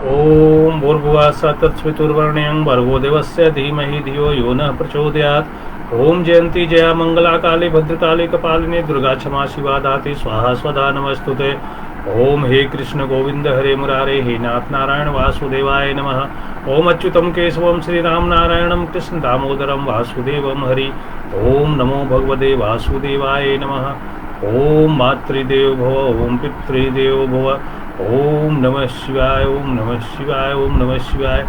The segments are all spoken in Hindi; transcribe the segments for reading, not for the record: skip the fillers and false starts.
ओम भूर्भुवः तत्सवितुर्वरेण्यं भर्गो देवस्य धीमहि धियो यो नः प्रचोदयात्। ओम जयंती जया मंगला काली भद्रकाली कपालिनी दुर्गा क्षमा शिवा दाति स्वाहा स्वधा नमस्तुते। ओम हे कृष्ण गोविंद हरे मुरारे हे नाथ नारायण वासुदेवाय नमः। ओम अच्युतम केशवम श्रीराम नारायणम कृष्ण दामोदरम वासुदेवम हरि। ओम नमो भगवते वासुदेवाय नमः। ओम मातृदेव भव ओम पितृदेव भव। ओम नमः शिवाय ओम नमः शिवाय ओम नमः शिवाय।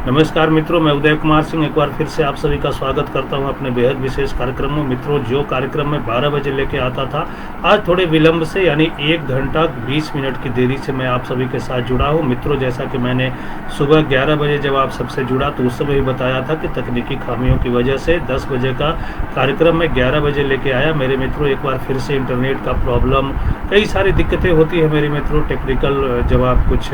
नमस्कार मित्रों, मैं उदय कुमार सिंह एक बार फिर से आप सभी का स्वागत करता हूं अपने बेहद विशेष कार्यक्रम में। मित्रों, जो कार्यक्रम में 12 बजे लेके आता था, आज थोड़े विलंब से यानी 1 घंटा 20 मिनट की देरी से मैं आप सभी के साथ जुड़ा हूं। मित्रों, जैसा कि मैंने सुबह 11 बजे जब आप सबसे जुड़ा तो उस समय भी बताया था कि तकनीकी खामियों की वजह से 10 बजे का कार्यक्रम मैं 11 बजे लेके आया। मेरे मित्रों, एक बार फिर से इंटरनेट का प्रॉब्लम, कई सारी दिक्कतें होती है मेरे मित्रों। टेक्निकल जब आप कुछ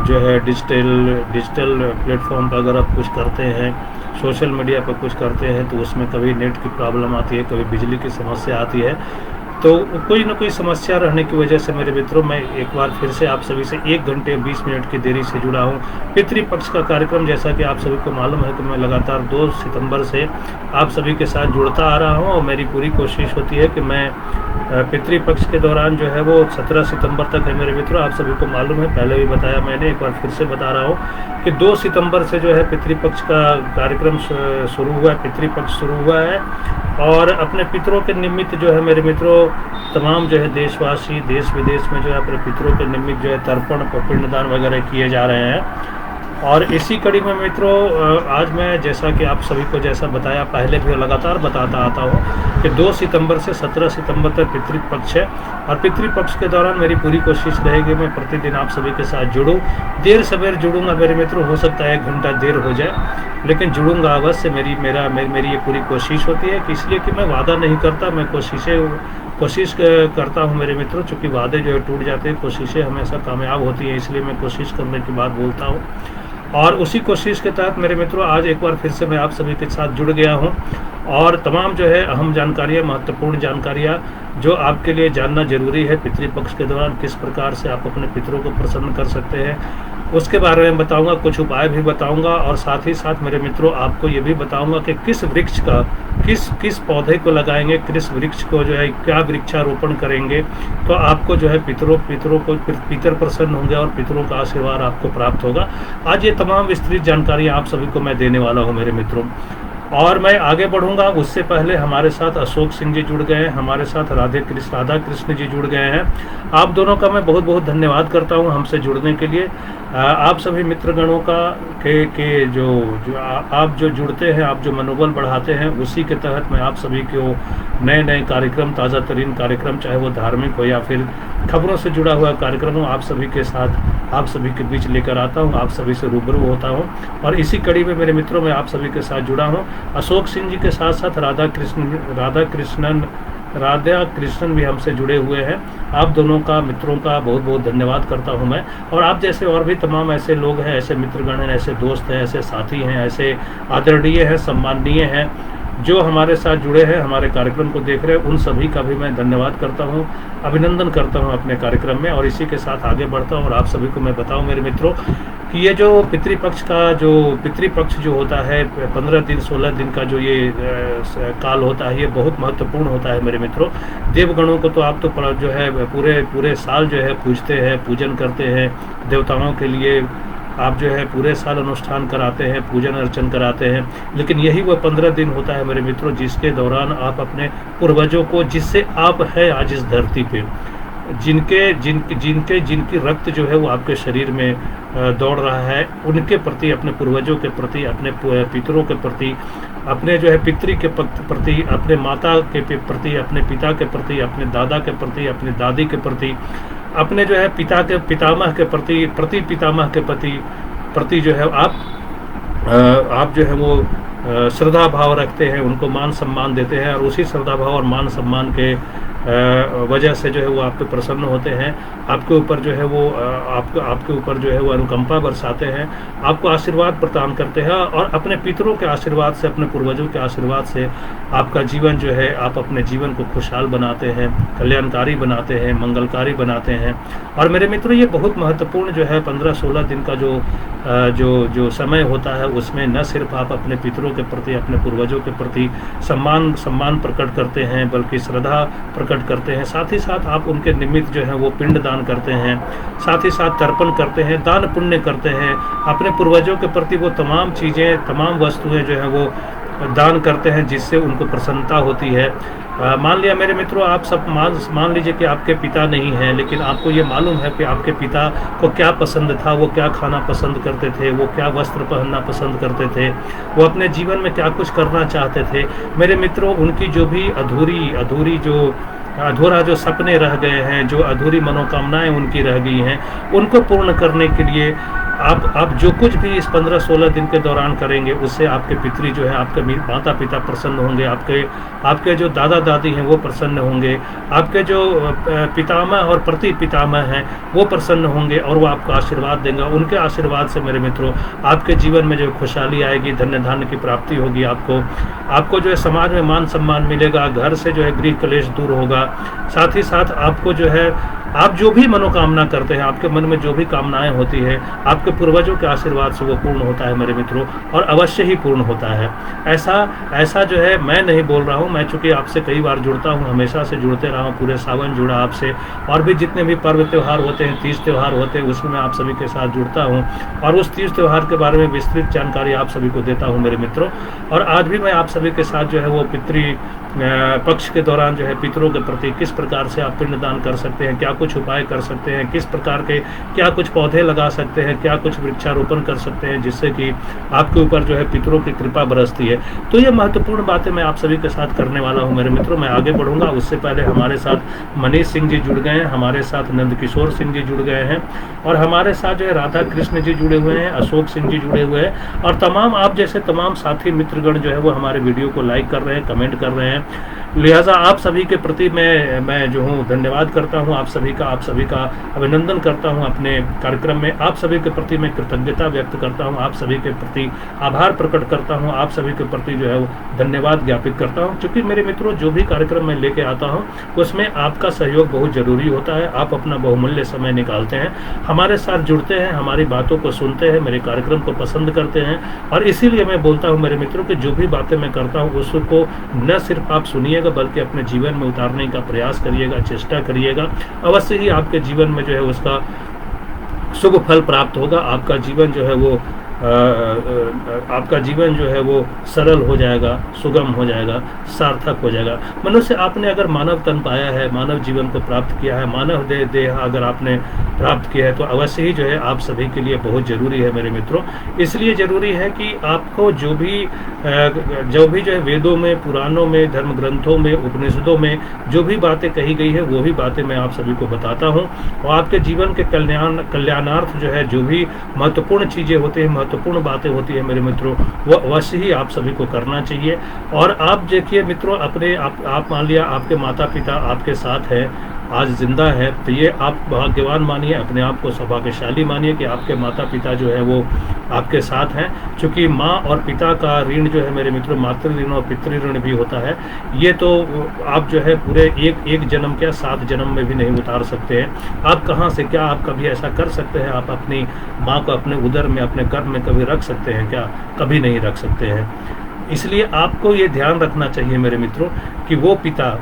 जो है डिजिटल प्लेटफॉर्म पर अगर आप कुछ करते हैं, सोशल मीडिया पर कुछ करते हैं, तो उसमें कभी नेट की प्रॉब्लम आती है, कभी बिजली की समस्या आती है। तो कोई ना कोई समस्या रहने की वजह से मेरे मित्रों, मैं एक बार फिर से आप सभी से 1 घंटे 20 मिनट की देरी से जुड़ा हूं। पितृपक्ष का कार्यक्रम, जैसा कि आप सभी को मालूम है कि मैं लगातार 2 सितंबर से आप सभी के साथ जुड़ता आ रहा हूं और मेरी पूरी कोशिश होती है कि मैं पितृपक्ष के दौरान जो है वो 17 सितंबर तक है मेरे मित्रों। आप सभी को मालूम है, पहले भी बताया मैंने, एक बार फिर से बता रहा हूँ कि 2 सितंबर से जो है पितृपक्ष का कार्यक्रम शुरू हुआ है, पितृपक्ष शुरू हुआ है। और अपने पितरों के निमित्त जो है मेरे मित्रों, तमाम जो है देशवासी देश विदेश में जो है अपने पितरों के निमित्त जो है तर्पण पिंडदान वगैरह किए जा रहे हैं। और इसी कड़ी में मित्रों, आज मैं, जैसा कि आप सभी को जैसा बताया पहले भी लगातार बताता आता हूँ कि 2 सितंबर से 17 सितंबर तक पितृपक्ष है। और पितृपक्ष के दौरान मेरी पूरी कोशिश रहेगी मैं प्रतिदिन आप सभी के साथ जुड़ूँ। देर सवेर जुड़ूंगा मेरे मित्रों, हो सकता है 1 घंटा देर हो जाए, लेकिन जुड़ूंगा अवश्य। मेरी ये पूरी कोशिश होती है कि इसलिए कि मैं वादा नहीं करता, मैं कोशिश करता हूं मेरे मित्रों। चूँकि वादे जो है टूट जाते हैं, कोशिशें हमेशा कामयाब होती हैं, इसलिए मैं कोशिश करने की बात बोलता हूं। और उसी कोशिश के तहत मेरे मित्रों, आज एक बार फिर से मैं आप सभी के साथ जुड़ गया हूं। और तमाम जो है अहम जानकारियाँ, महत्वपूर्ण जानकारियाँ जो आपके लिए जानना जरूरी है, पितृपक्ष के दौरान किस प्रकार से आप अपने पितरों को प्रसन्न कर सकते हैं, उसके बारे में बताऊंगा। कुछ उपाय भी बताऊंगा और साथ ही साथ मेरे मित्रों आपको ये भी बताऊंगा कि किस वृक्ष का, किस पौधे को लगाएंगे, किस वृक्ष को जो है क्या वृक्षारोपण करेंगे तो आपको जो है पितर प्रसन्न होंगे और पितरों का आशीर्वाद आपको प्राप्त होगा। आज ये तमाम विस्तृत जानकारियाँ आप सभी को मैं देने वाला हूँ मेरे मित्रों। और मैं आगे बढ़ूंगा उससे पहले हमारे साथ अशोक सिंह जी जुड़ गए हैं, हमारे साथ राधा कृष्ण जी जुड़ गए हैं। आप दोनों का मैं बहुत बहुत धन्यवाद करता हूं हमसे जुड़ने के लिए। आप सभी मित्रगणों का के जो आप जो जुड़ते हैं, आप जो मनोबल बढ़ाते हैं, उसी के तहत मैं आप सभी को नए कार्यक्रम, ताज़ा तरीन कार्यक्रम, चाहे वो धार्मिक हो या फिर खबरों से जुड़ा हुआ कार्यक्रम हो, आप सभी के साथ, आप सभी के बीच लेकर आता हूं, आप सभी से रूबरू होता हूं। और इसी कड़ी में मेरे मित्रों, मैं आप सभी के साथ जुड़ा हूं। अशोक सिंह जी के साथ साथ राधा कृष्णन भी हमसे जुड़े हुए हैं। आप दोनों का, मित्रों का बहुत बहुत धन्यवाद करता हूं मैं। और आप जैसे और भी तमाम ऐसे लोग हैं, ऐसे मित्रगण हैं, ऐसे दोस्त हैं, ऐसे साथी हैं, ऐसे आदरणीय हैं, सम्माननीय हैं, जो हमारे साथ जुड़े हैं, हमारे कार्यक्रम को देख रहे हैं, उन सभी का भी मैं धन्यवाद करता हूं, अभिनंदन करता हूं अपने कार्यक्रम में। और इसी के साथ आगे बढ़ता हूं और आप सभी को मैं बताऊं मेरे मित्रों कि ये जो पितृपक्ष जो होता है, 15 दिन 16 दिन का जो ये काल होता है, ये बहुत महत्वपूर्ण होता है मेरे मित्रों। देवगणों को तो आप तो जो है पूरे साल जो है पूजते हैं, पूजन करते हैं, देवताओं के लिए आप जो है पूरे साल अनुष्ठान कराते हैं, पूजन अर्चन कराते हैं। लेकिन यही वो 15 दिन होता है मेरे मित्रों, जिसके दौरान आप अपने पूर्वजों को, जिससे आप हैं आज इस धरती पे, जिनकी रक्त जो है वो आपके शरीर में दौड़ रहा है, उनके प्रति, अपने पूर्वजों के प्रति, अपने पितरों के प्रति, अपने जो है पितृ के प्रति, अपने माता के प्रति, अपने पिता के प्रति, अपने दादा के प्रति, अपनी दादी के प्रति, अपने जो है पितामह के प्रति पितामह के प्रति जो है आप जो है वो श्रद्धा भाव रखते हैं, उनको मान सम्मान देते हैं। और उसी श्रद्धा भाव और मान सम्मान के वजह से जो है वो आप पे प्रसन्न होते हैं, आपके ऊपर जो है वो आपके ऊपर जो है वो अनुकंपा बरसाते हैं, आपको आशीर्वाद प्रदान करते हैं और अपने पितरों के आशीर्वाद से, अपने पूर्वजों के आशीर्वाद से आपका जीवन जो है, आप अपने जीवन को खुशहाल बनाते हैं, कल्याणकारी बनाते हैं, मंगलकारी बनाते हैं। और मेरे मित्रों, ये बहुत महत्वपूर्ण जो है 15-16 दिन का जो समय होता है, उसमें न सिर्फ आप अपने पितरों के प्रति, अपने पूर्वजों के प्रति सम्मान प्रकट करते हैं, बल्कि श्रद्धा प्रकट करते हैं। साथ ही साथ आप उनके निमित्त जो है वो पिंड दान करते हैं, साथ ही साथ तर्पण करते हैं, दान पुण्य करते हैं। अपने पूर्वजों के प्रति वो तमाम चीज़ें, तमाम वस्तुएं जो है वो दान करते हैं, जिससे उनको प्रसन्नता होती है। मान लिया मेरे मित्रों, आप सब मान लीजिए कि आपके पिता नहीं हैं, लेकिन आपको ये मालूम है कि आपके पिता को क्या पसंद था, वो क्या खाना पसंद करते थे, वो क्या वस्त्र पहनना पसंद करते थे, वो अपने जीवन में क्या कुछ करना चाहते थे। मेरे मित्रों, उनकी जो भी अधूरा जो सपने रह गए हैं, जो अधूरी मनोकामनाएं उनकी रह गई हैं, उनको पूर्ण करने के लिए आप जो कुछ भी इस 15-16 दिन के दौरान करेंगे, उससे आपके पितरी जो है, आपके माता पिता प्रसन्न होंगे, आपके जो दादा दादी हैं वो प्रसन्न होंगे, आपके जो पितामह और प्रति पितामह हैं वो प्रसन्न होंगे और वो आपको आशीर्वाद देंगे। उनके आशीर्वाद से मेरे मित्रों, आपके जीवन में जो खुशहाली आएगी, धन्य धान्य की प्राप्ति होगी, आपको जो है समाज में मान सम्मान मिलेगा, घर से जो है गृह कलेश दूर होगा। साथ ही साथ आपको जो है, आप जो भी मनोकामना करते हैं, आपके मन में जो भी कामनाएं होती है, आपके पूर्वजों के आशीर्वाद से वो पूर्ण होता है मेरे मित्रों, और अवश्य ही पूर्ण होता है। ऐसा जो है, मैं नहीं बोल रहा हूँ, मैं चूंकि आपसे कई बार जुड़ता हूँ, हमेशा से जुड़ते रहा हूँ, पूरे सावन जुड़ा आपसे, और भी जितने भी पर्व त्यौहार होते हैं, तीज त्यौहार होते हैं, उसमें मैं आप सभी के साथ जुड़ता हूँ और उस तीज त्यौहार के बारे में विस्तृत जानकारी आप सभी को देता हूँ मेरे मित्रों। और आज भी मैं आप सभी के साथ जो है वो पितृ पक्ष के दौरान जो है पितरों के प्रति किस प्रकार से आप पिंडदान कर सकते हैं, क्या कुछ उपाय कर सकते हैं, किस प्रकार के क्या कुछ पौधे लगा सकते हैं, क्या कुछ वृक्षारोपण कर सकते हैं, जिससे कि आपके ऊपर जो है पितरों की कृपा बरसती है। तो ये महत्वपूर्ण बातें मैं आप सभी के साथ करने वाला हूं मेरे मित्रों। मैं आगे बढ़ूंगा, उससे पहले हमारे साथ मनीष सिंह जी जुड़ गए हैं, हमारे साथ नंद किशोर सिंह जी जुड़ गए हैं, और हमारे साथ जो है राधा कृष्ण जी जुड़े हुए हैं, अशोक सिंह जी जुड़े हुए हैं, और तमाम आप जैसे तमाम साथी मित्रगण जो है वो हमारे वीडियो को लाइक कर रहे हैं, कमेंट कर रहे हैं। लिहाजा आप सभी के प्रति मैं जो हूँ धन्यवाद करता हूँ, आप सभी का अभिनंदन करता हूँ अपने कार्यक्रम में। आप सभी के प्रति मैं कृतज्ञता व्यक्त करता हूँ, आप सभी के प्रति आभार प्रकट करता हूँ, आप सभी के प्रति जो है वो धन्यवाद ज्ञापित करता हूँ। क्योंकि मेरे मित्रों, जो भी कार्यक्रम मैं लेके आता हूँ उसमें आपका सहयोग बहुत जरूरी होता है। आप अपना बहुमूल्य समय निकालते हैं, हमारे साथ जुड़ते हैं, हमारी बातों को सुनते हैं, मेरे कार्यक्रम को पसंद करते हैं, और इसीलिए मैं बोलता हूँ मेरे मित्रों कि जो भी बातें मैं करता हूँ उसको न सिर्फ आप सुनिएगा, बल्कि अपने जीवन में उतारने का प्रयास करिएगा, चेष्टा करिएगा। अवश्य ही आपके जीवन में जो है उसका शुभ फल प्राप्त होगा। आपका जीवन जो है वो आपका जीवन जो है वो सरल हो जाएगा, सुगम हो जाएगा, सार्थक हो जाएगा। मनुष्य, आपने अगर मानव तन पाया है, मानव जीवन को प्राप्त किया है, मानव देह अगर आपने प्राप्त किया है, तो अवश्य ही जो है आप सभी के लिए बहुत जरूरी है मेरे मित्रों। इसलिए जरूरी है कि आपको जो भी जो है वेदों में, पुराणों में, धर्म ग्रंथों में, उपनिषदों में जो भी बातें कही गई है, वो भी बातें मैं आप सभी को बताता हूँ। और आपके जीवन के कल्याणार्थ जो है, जो भी महत्वपूर्ण चीजें होती हैं, महत्वपूर्ण बातें होती है मेरे मित्रों, वो अवश्य ही आप सभी को करना चाहिए। और आप देखिए मित्रों, आप मान लिया आपके माता पिता आपके साथ है, आज जिंदा है, तो ये आप भाग्यवान मानिए, अपने आप को सौभाग्यशाली मानिए कि आपके माता पिता जो है वो आपके साथ हैं। क्योंकि माँ और पिता का ऋण जो है मेरे मित्रों, मातृ ऋण और पितृ ऋण भी होता है। ये तो आप जो है पूरे एक जन्म क्या 7 जन्म में भी नहीं उतार सकते हैं। आप कहाँ से, क्या आप कभी ऐसा कर सकते हैं, आप अपनी माँ को अपने उदर में, अपने गर्भ में कभी रख सकते हैं क्या? कभी नहीं रख सकते हैं। इसलिए आपको ये ध्यान रखना चाहिए मेरे मित्रों कि वो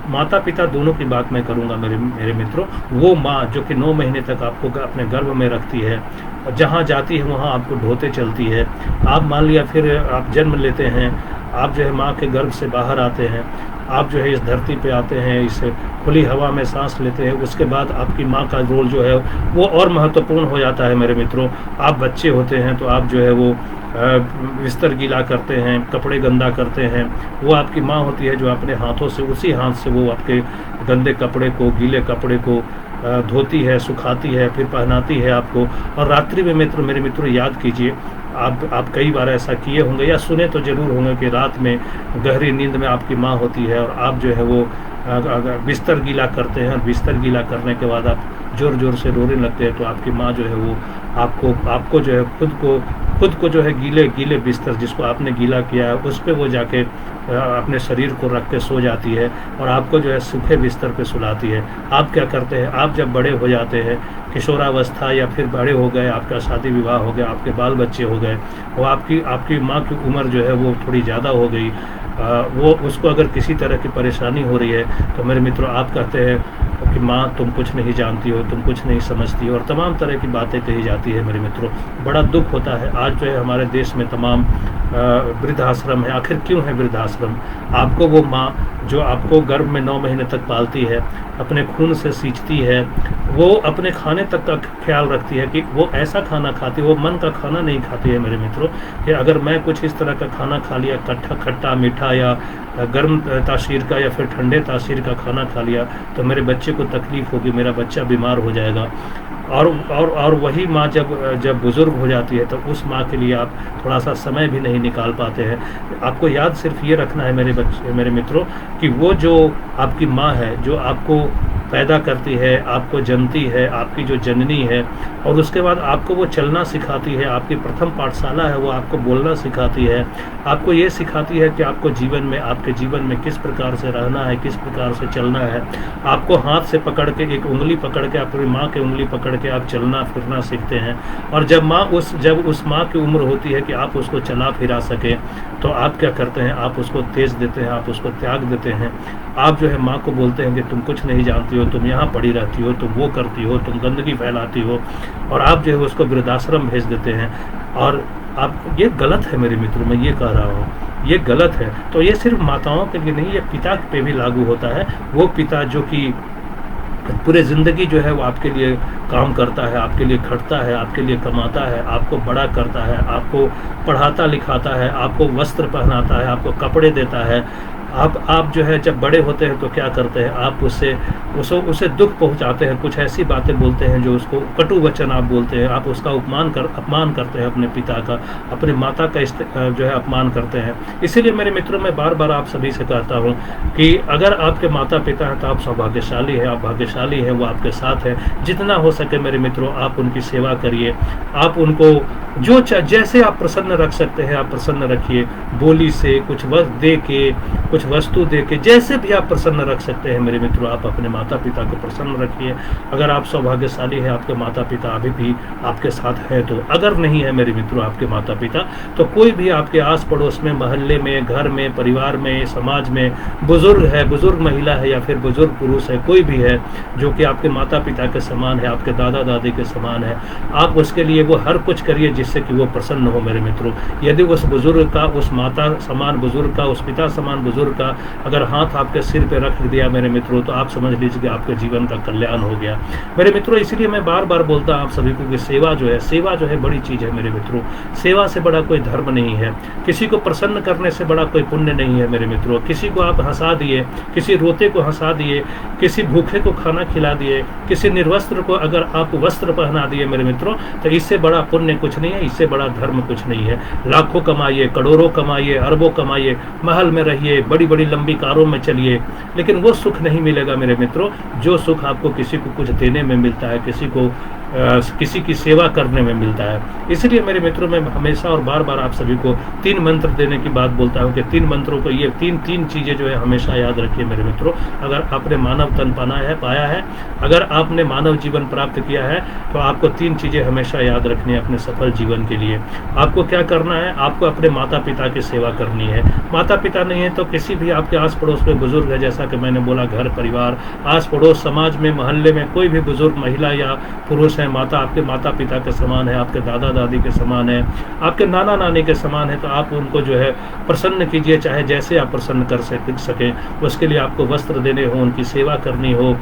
माता पिता दोनों की बात मैं करूंगा मेरे मित्रों। वो माँ जो कि 9 महीने तक आपको अपने गर्भ में रखती है, और जहाँ जाती है वहाँ आपको ढोते चलती है। आप मान लिया फिर आप जन्म लेते हैं, आप जो है माँ के गर्भ से बाहर आते हैं, आप जो है इस धरती पे आते हैं, इस खुली हवा में सांस लेते हैं। उसके बाद आपकी माँ का रोल जो है वो और महत्वपूर्ण हो जाता है मेरे मित्रों। आप बच्चे होते हैं तो आप जो है वो बिस्तर गीला करते हैं, कपड़े गंदा करते हैं। वो आपकी माँ होती है जो अपने हाथों से, उसी हाथ से वो आपके गंदे कपड़े को, गीले कपड़े को धोती है, सुखाती है, फिर पहनाती है आपको। और रात्रि में मेरे मित्रों याद कीजिए, आप कई बार ऐसा किए होंगे या सुने तो जरूर होंगे कि रात में गहरी नींद में आपकी माँ होती है और आप जो है वो अगर बिस्तर गीला करते हैं और बिस्तर गीला करने के बाद आप ज़ोर ज़ोर से रोने लगते हैं, तो आपकी माँ जो है वो आपको जो है खुद को जो है गीले बिस्तर जिसको आपने गीला किया है उस पे वो जाके अपने शरीर को रख के सो जाती है और आपको जो है सूखे बिस्तर पे सुलाती है। आप क्या करते हैं, आप जब बड़े हो जाते हैं, किशोरावस्था या फिर बड़े हो गए, आपका शादी विवाह हो गया, आपके बाल बच्चे हो गए, वो आपकी माँ की उम्र जो है वो थोड़ी ज़्यादा हो गई, वो उसको अगर किसी तरह की परेशानी हो रही है, तो मेरे मित्रों आप कहते हैं कि माँ तुम कुछ नहीं जानती हो, तुम कुछ नहीं समझती हो, और तमाम तरह की बातें कही जाती है। मेरे मित्रों बड़ा दुख होता है। आज जो है हमारे देश में तमाम वृद्धाश्रम है। आखिर क्यों है वृद्धाश्रम? आपको वो माँ जो आपको गर्भ में 9 महीने तक पालती है, अपने खून से सींचती है, वो अपने खाने तक का ख्याल रखती है कि वो ऐसा खाना खाती है, वो मन का खाना नहीं खाती है मेरे मित्रों, कि अगर मैं कुछ इस तरह का खाना खा लिया, खट्टा मीठा या गर्म तासीर का या फिर ठंडे तासीर का खाना खा लिया, तो मेरे बच्चे को तकलीफ होगी, मेरा बच्चा बीमार हो जाएगा। और वही माँ जब बुज़ुर्ग हो जाती है, तो उस माँ के लिए आप थोड़ा सा समय भी नहीं निकाल पाते हैं। आपको याद सिर्फ ये रखना है मेरे मित्रों, कि वो जो आपकी माँ है, जो आपको पैदा करती है, आपको जनती है, आपकी जो जननी है, और उसके बाद आपको वो चलना सिखाती है, आपकी प्रथम पाठशाला है, वो आपको बोलना सिखाती है, आपको ये सिखाती है कि आपको आपके जीवन में किस प्रकार से रहना है, किस प्रकार से चलना है। आपको हाथ से पकड़ के, एक उंगली पकड़ के, अपनी माँ की उंगली पकड़ के आप चलना फिरना सीखते हैं। और जब उस माँ की उम्र होती है कि आप उसको चला फिरा सके, तो आप क्या करते हैं, आप उसको तेज देते हैं, आप उसको त्याग देते हैं। आप जो है माँ को बोलते हैं कि तुम कुछ नहीं जानती हो, तुम यहाँ पड़ी रहती हो, तुम वो करती हो, तुम गंदगी फैलाती हो, और आप जो है उसको वृद्धाश्रम भेज देते हैं। और आप, ये गलत है मेरे मित्र, मैं ये कह रहा हूँ, ये गलत है। तो ये सिर्फ माताओं के लिए नहीं, ये पिता पे भी लागू होता है। वो पिता जो कि पूरे ज़िंदगी जो है वो आपके लिए काम करता है, आपके लिए खटता है, आपके लिए कमाता है, आपको बड़ा करता है, आपको पढ़ाता लिखाता है, आपको वस्त्र पहनाता है, आपको कपड़े देता है। आप जो है जब बड़े होते हैं तो क्या करते हैं, आप उसे दुख पहुंचाते हैं, कुछ ऐसी बातें बोलते हैं जो उसको कटु वचन आप बोलते हैं, आप उसका अपमान करते हैं, अपने पिता का, अपने माता का जो है अपमान करते हैं। इसीलिए मेरे मित्रों, मैं बार बार आप सभी से कहता हूं कि अगर आपके माता पिता हैं तो आप सौभाग्यशाली हैं, आप भाग्यशाली हैं, वो आपके साथ है। जितना हो सके मेरे मित्रों आप उनकी सेवा करिए, आप उनको जैसे आप प्रसन्न रख सकते हैं आप प्रसन्न रखिए, बोली से, कुछ वक्त दे के, कुछ वस्तु दे के, जैसे भी आप प्रसन्न रख सकते हैं मेरे मित्रों, आप अपने माता पिता को प्रसन्न रखिए। अगर आप सौभाग्यशाली हैं, आपके माता पिता अभी भी आपके साथ हैं तो। अगर नहीं है मेरे मित्रों आपके माता पिता, तो कोई भी आपके आस पड़ोस में, मोहल्ले में, घर में, परिवार में, समाज में बुजुर्ग है, बुजुर्ग महिला है या फिर बुजुर्ग पुरुष है, कोई भी है जो कि आपके माता पिता के समान है, आपके दादा दादी के समान है, आप उसके लिए वो हर कुछ करिए जिससे कि वो प्रसन्न हो मेरे मित्रों। यदि उस बुजुर्ग का, उस माता समान बुजुर्ग का, उस पिता समान बुजुर्ग का अगर हाथ आपके सिर पे रख दिया मेरे मित्रों, तो आप समझ लीजिए कि आपके जीवन का कल्याण हो गया मेरे मित्रों। इसलिए मैं बार बार बोलता हूं आप सभी को कि सेवा जो है बड़ी चीज है मेरे मित्रों। सेवा से बड़ा कोई धर्म नहीं है, किसी को प्रसन्न करने से बड़ा कोई पुण्य नहीं है मेरे मित्रों। किसी को आप हंसा दिए, किसी रोते को हंसा दिए, किसी भूखे को खाना खिला दिए, किसी निर्वस्त्र को अगर आप वस्त्र पहना दिए मेरे मित्रों, तो इससे बड़ा पुण्य कुछ नहीं है, इससे बड़ा धर्म कुछ नहीं है। लाखों कमाइए, करोड़ों कमाइए, अरबों कमाइए, महल में रहिए, बड़ी बड़ी लंबी कारों में चलिए, लेकिन वो सुख नहीं मिलेगा मेरे मित्रों जो सुख आपको किसी को कुछ देने में मिलता है, किसी की सेवा करने में मिलता है। इसलिए मेरे मित्रों, मैं हमेशा और बार बार आप सभी को 3 मंत्र देने की बात बोलता हूँ कि 3 मंत्रों को, ये तीन चीजें जो है हमेशा याद रखिए मेरे मित्रों। अगर आपने मानव तन पाया है, अगर आपने मानव जीवन प्राप्त किया है, तो आपको 3 चीजें हमेशा याद रखनी है अपने सफल जीवन के लिए। आपको क्या करना है, आपको अपने माता पिता की सेवा करनी है। माता पिता नहीं है तो किसी भी आपके आस पड़ोस में बुजुर्ग है, जैसा कि मैंने बोला, घर परिवार, आस पड़ोस, समाज में, मोहल्ले में कोई भी बुजुर्ग महिला या पुरुष है, माता आपके माता पिता के समान है, आपके दादा दादी के समान है, आपके नाना नानी के समान है, तो आप उनको जो है प्रसन्न कीजिए, चाहे जैसे आप प्रसन्न कर सकें। उसके लिए आपको वस्त्र देने हो, उनकी सेवा करनी हो,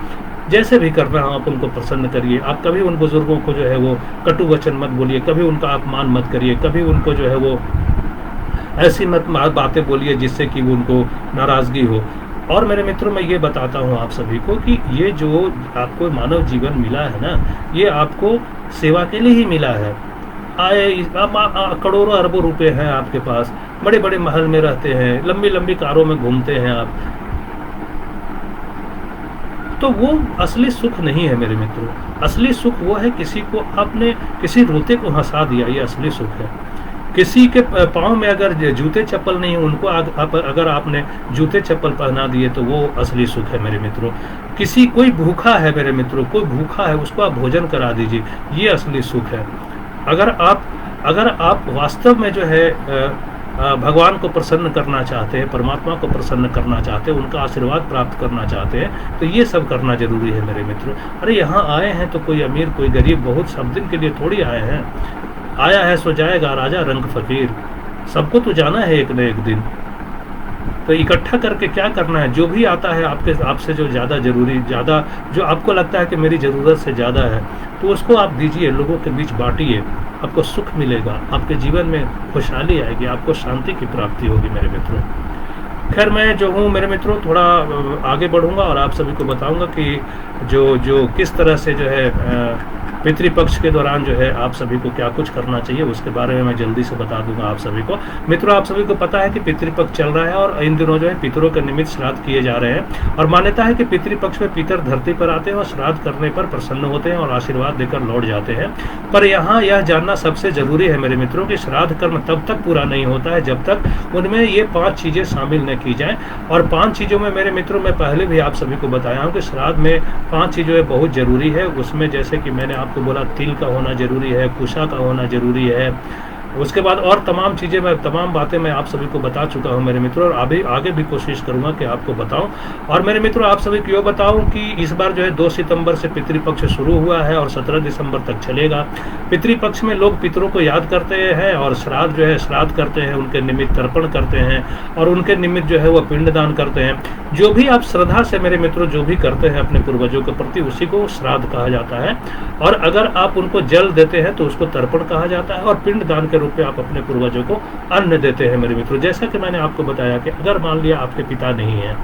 जैसे भी करना हो आप उनको प्रसन्न करिए। आप कभी उन बुजुर्गों को जो है वो कटु वचन मत बोलिए, कभी उनका अपमान मत करिए, कभी उनको जो है वो ऐसी मत बातें बोलिए जिससे कि उनको नाराजगी हो। और मेरे मित्रों, मैं ये बताता हूँ आप सभी को कि ये जो आपको मानव जीवन मिला है ना, ये आपको सेवा के लिए ही मिला है। करोड़ों अरबों रुपए हैं आपके पास, बड़े बड़े महल में रहते हैं, लंबी लंबी कारों में घूमते हैं आप, तो वो असली सुख नहीं है मेरे मित्रों। असली सुख वो है किसी को आपने किसी रोते को हंसा दिया, ये असली सुख है। किसी के पाँव में अगर जूते चप्पल नहीं है, उनको अगर आपने जूते चप्पल पहना दिए तो वो असली सुख है मेरे मित्रों। कोई भूखा है मेरे मित्रों, कोई भूखा है उसको आप भोजन करा दीजिए, ये असली सुख है। अगर आप वास्तव में जो है भगवान को प्रसन्न करना चाहते हैं, परमात्मा को प्रसन्न करना चाहते हैं, उनका आशीर्वाद प्राप्त करना चाहते हैं, तो ये सब करना जरूरी है मेरे मित्रों। अरे यहाँ आए हैं तो कोई अमीर कोई गरीब बहुत सब दिन के लिए थोड़ी आए हैं। आया है सो जाएगा राजा रंग फकीर, सबको तो जाना है एक न एक दिन। तो इकट्ठा करके क्या करना है, जो भी आता है आपसे जो ज़्यादा जरूरी, ज़्यादा जो आपको लगता है कि मेरी ज़रूरत से ज़्यादा है, तो उसको आप दीजिए, लोगों के बीच बांटिए, आपको सुख मिलेगा, आपके जीवन में खुशहाली आएगी, आपको शांति की प्राप्ति होगी मेरे मित्रों। खैर मैं जो हूँ मेरे मित्रों थोड़ा आगे बढ़ूंगा और आप सभी को बताऊंगा कि जो किस तरह से जो है पितृपक्ष के दौरान जो है आप सभी को क्या कुछ करना चाहिए, उसके बारे में मैं जल्दी से बता दूंगा आप सभी को। मित्रों आप सभी को पता है कि पितृपक्ष चल रहा है और इन दिनों जो है पितरों के निमित्त श्राद्ध किए जा रहे हैं, और मान्यता है कि पितृपक्ष में पितर धरती पर आते हैं और श्राद्ध करने पर प्रसन्न होते हैं और आशीर्वाद देकर लौट जाते हैं। पर यहाँ यह जानना सबसे जरूरी है मेरे मित्रों कि श्राद्ध कर्म तब तक पूरा नहीं होता है जब तक उनमें ये 5 चीजें शामिल न की जाए। और 5 चीजों में मेरे मित्रों मैं पहले भी आप सभी को बताया हूँ कि श्राद्ध में 5 चीजें बहुत जरूरी है। उसमें जैसे कि मैंने आपको बोला तिल का होना जरूरी है, कुशा का होना जरूरी है, उसके बाद और तमाम बातें मैं आप सभी को बता चुका हूं मेरे मित्रों, और आगे भी कोशिश करूंगा कि आपको बताऊं। और मेरे मित्रों आप सभी को बताऊं कि इस बार जो है 2 सितंबर से पितृपक्ष शुरू हुआ है और 17 दिसंबर तक चलेगा। पितृपक्ष में लोग पितरों को याद करते हैं और श्राद्ध जो है श्राद्ध करते हैं, उनके निमित्त तर्पण करते हैं और उनके निमित्त जो है वो पिंडदान करते हैं। जो भी आप श्रद्धा से मेरे मित्रों जो भी करते हैं अपने पूर्वजों के प्रति, उसी को श्राद्ध कहा जाता है। और अगर आप उनको जल देते हैं तो उसको तर्पण कहा जाता है, और पिंडदान के रूप में आप अपने पूर्वजों को अन्न देते हैं मेरे मित्रों। जैसा कि मैंने आपको बताया कि अगर मान लिया आपके पिता नहीं है,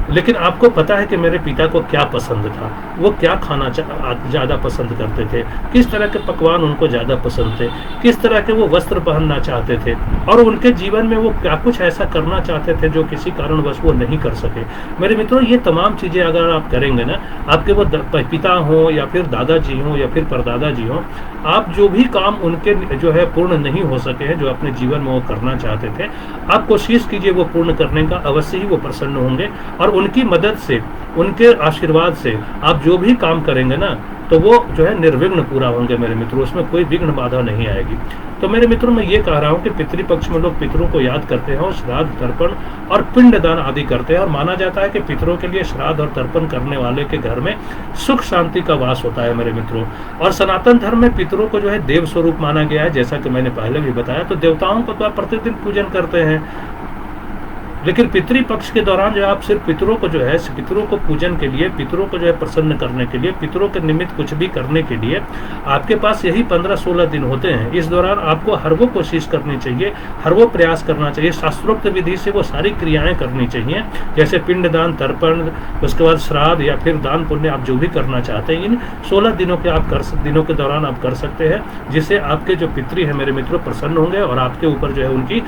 लेकिन आपको पता है कि मेरे पिता को क्या पसंद था, वो क्या खाना ज़्यादा पसंद करते थे, किस तरह के पकवान उनको ज़्यादा पसंद थे, किस तरह के वो वस्त्र पहनना चाहते थे, और उनके जीवन में वो क्या कुछ ऐसा करना चाहते थे जो किसी कारणवश वो नहीं कर सके। मेरे मित्रों ये तमाम चीज़ें अगर आप करेंगे ना, आपके वो पिता हो या फिर दादाजी हो या फिर परदादा जी हो, आप जो भी काम उनके जो है पूर्ण नहीं हो सके हैं, जो अपने जीवन में वो करना चाहते थे, आप कोशिश कीजिए वो पूर्ण करने का, अवश्य ही वो प्रसन्न होंगे। और उनकी मदद से, उनके आशीर्वाद से आप जो भी काम करेंगे ना, तो वो जो है निर्विघ्न पूरा होंगे मेरे मित्रों, उसमें कोई विघ्न बाधा नहीं आएगी। तो मेरे मित्रों मैं ये कह रहा हूँ कि पितृपक्ष में लोग पितरों को याद करते हैं और श्राद्ध तर्पण और पिंडदान आदि करते हैं, और माना जाता है कि पितरों के लिए श्राद्ध और तर्पण करने वाले के घर में सुख शांति का वास होता है मेरे मित्रों। और सनातन धर्म में पितरों को जो है देव स्वरूप माना गया है, जैसा कि मैंने पहले भी बताया। तो देवताओं को तो आप प्रतिदिन पूजन करते हैं, लेकिन पितृपक्ष के दौरान जो आप सिर्फ पितरों को जो है, पितरों को पूजन के लिए, पितरों को जो है प्रसन्न करने के लिए, पितरों के निमित्त कुछ भी करने के लिए आपके पास यही 15-16 दिन होते हैं। इस दौरान आपको हर वो कोशिश करनी चाहिए, हर वो प्रयास करना चाहिए, शास्त्रोक्त विधि से वो सारी क्रियाएं करनी चाहिए, जैसे पिंडदान, तर्पण, उसके बाद श्राद्ध या फिर दान पुण्य, आप जो भी करना चाहते हैं इन 16 दिनों के दौरान आप कर सकते हैं, जिससे आपके जो पितृ है मेरे मित्रों प्रसन्न होंगे और आपके ऊपर जो है उनकी